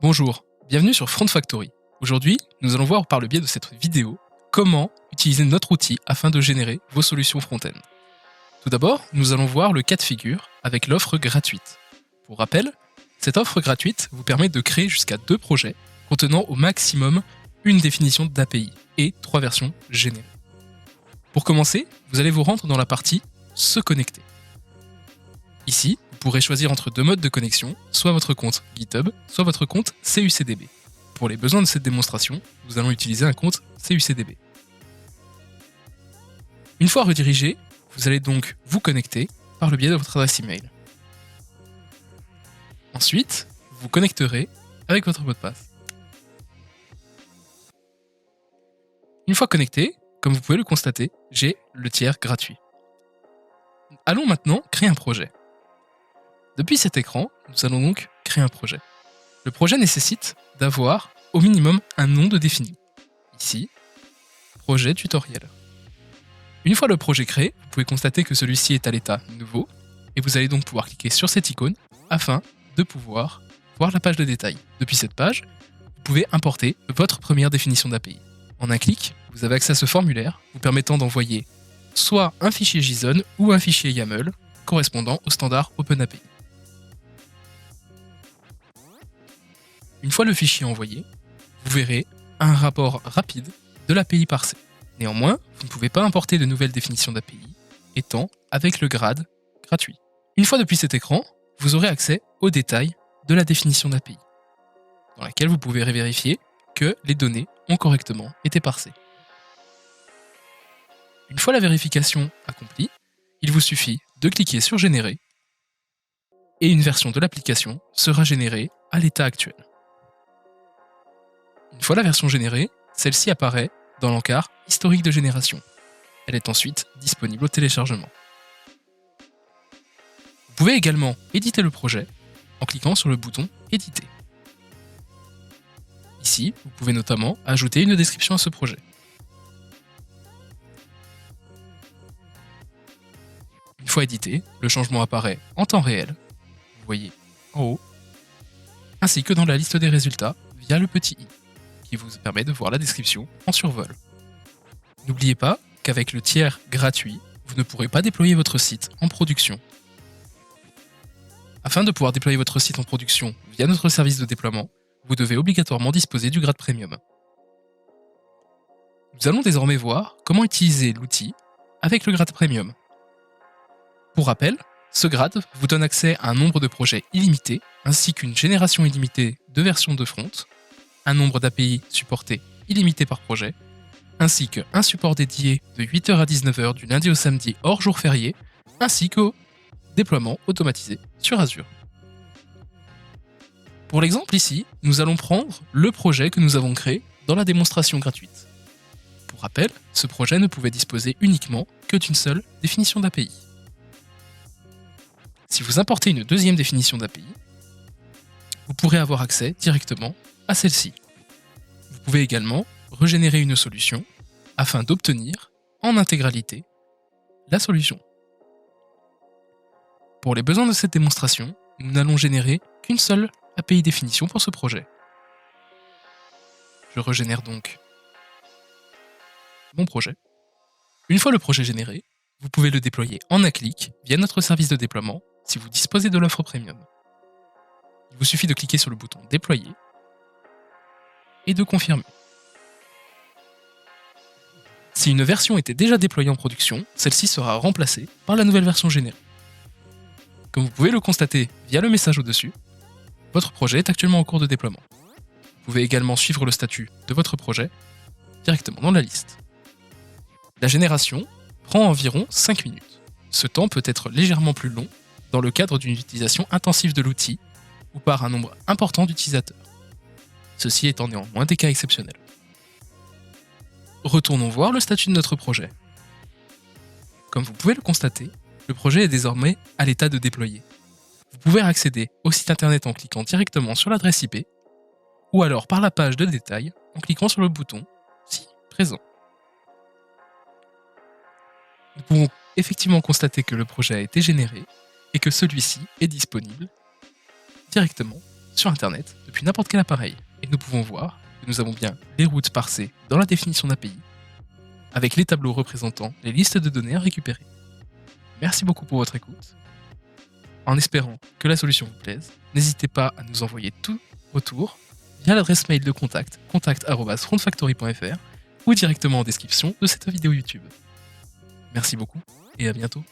Bonjour, bienvenue sur Front Factory. Aujourd'hui, nous allons voir par le biais de cette vidéo comment utiliser notre outil afin de générer vos solutions front-end. Tout d'abord, nous allons voir le cas de figure avec l'offre gratuite. Pour rappel, cette offre gratuite vous permet de créer jusqu'à 2 projets contenant au maximum une définition d'API et 3 versions générées. Pour commencer, vous allez vous rendre dans la partie « Se connecter ». Ici, vous pourrez choisir entre 2 modes de connexion, soit votre compte GitHub, soit votre compte CUCDB. Pour les besoins de cette démonstration, nous allons utiliser un compte CUCDB. Une fois redirigé, vous allez donc vous connecter par le biais de votre adresse email. Ensuite, vous vous connecterez avec votre mot de passe. Une fois connecté, comme vous pouvez le constater, j'ai le tiers gratuit. Allons maintenant créer un projet. Depuis cet écran, nous allons donc créer un projet. Le projet nécessite d'avoir au minimum un nom de défini. Ici, projet tutoriel. Une fois le projet créé, vous pouvez constater que celui-ci est à l'état nouveau et vous allez donc pouvoir cliquer sur cette icône afin de pouvoir voir la page de détail. Depuis cette page, vous pouvez importer votre première définition d'API. En un clic, vous avez accès à ce formulaire vous permettant d'envoyer soit un fichier JSON ou un fichier YAML correspondant au standard OpenAPI. Une fois le fichier envoyé, vous verrez un rapport rapide de l'API parsée. Néanmoins, vous ne pouvez pas importer de nouvelles définitions d'API, étant avec le grade gratuit. Une fois depuis cet écran, vous aurez accès aux détails de la définition d'API, dans laquelle vous pouvez vérifier que les données ont correctement été parsées. Une fois la vérification accomplie, il vous suffit de cliquer sur Générer et une version de l'application sera générée à l'état actuel. Une fois la version générée, celle-ci apparaît dans l'encart historique de génération. Elle est ensuite disponible au téléchargement. Vous pouvez également éditer le projet en cliquant sur le bouton Éditer. Ici, vous pouvez notamment ajouter une description à ce projet. Une fois édité, le changement apparaît en temps réel, vous voyez en haut, ainsi que dans la liste des résultats via le petit i, qui vous permet de voir la description en survol. N'oubliez pas qu'avec le tiers gratuit, vous ne pourrez pas déployer votre site en production. Afin de pouvoir déployer votre site en production via notre service de déploiement, vous devez obligatoirement disposer du grade premium. Nous allons désormais voir comment utiliser l'outil avec le grade premium. Pour rappel, ce grade vous donne accès à un nombre de projets illimité, ainsi qu'une génération illimitée de versions de front, un nombre d'API supportés illimité par projet, ainsi qu'un support dédié de 8h à 19h du lundi au samedi hors jour férié, ainsi qu'au déploiement automatisé sur Azure. Pour l'exemple ici, nous allons prendre le projet que nous avons créé dans la démonstration gratuite. Pour rappel, ce projet ne pouvait disposer uniquement que d'une seule définition d'API. Si vous importez une deuxième définition d'API, vous pourrez avoir accès directement à celle-ci. Vous pouvez également régénérer une solution afin d'obtenir en intégralité la solution. Pour les besoins de cette démonstration, nous n'allons générer qu'une seule API définition pour ce projet. Je régénère donc mon projet. Une fois le projet généré, vous pouvez le déployer en un clic via notre service de déploiement si vous disposez de l'offre premium. Il vous suffit de cliquer sur le bouton Déployer et de confirmer. Si une version était déjà déployée en production, celle-ci sera remplacée par la nouvelle version générée. Comme vous pouvez le constater via le message au-dessus, votre projet est actuellement en cours de déploiement. Vous pouvez également suivre le statut de votre projet directement dans la liste. La génération prend environ 5 minutes. Ce temps peut être légèrement plus long dans le cadre d'une utilisation intensive de l'outil ou par un nombre important d'utilisateurs. Ceci étant néanmoins des cas exceptionnels. Retournons voir le statut de notre projet. Comme vous pouvez le constater, le projet est désormais à l'état de déployer. Vous pouvez accéder au site internet en cliquant directement sur l'adresse IP ou alors par la page de détail en cliquant sur le bouton ci-présent. Nous pouvons effectivement constater que le projet a été généré et que celui-ci est disponible directement sur Internet depuis n'importe quel appareil. Et nous pouvons voir que nous avons bien les routes parsées dans la définition d'API, avec les tableaux représentant les listes de données à récupérer. Merci beaucoup pour votre écoute. En espérant que la solution vous plaise, n'hésitez pas à nous envoyer tout retour via l'adresse mail de contact@frontfactory.fr ou directement en description de cette vidéo YouTube. Merci beaucoup et à bientôt.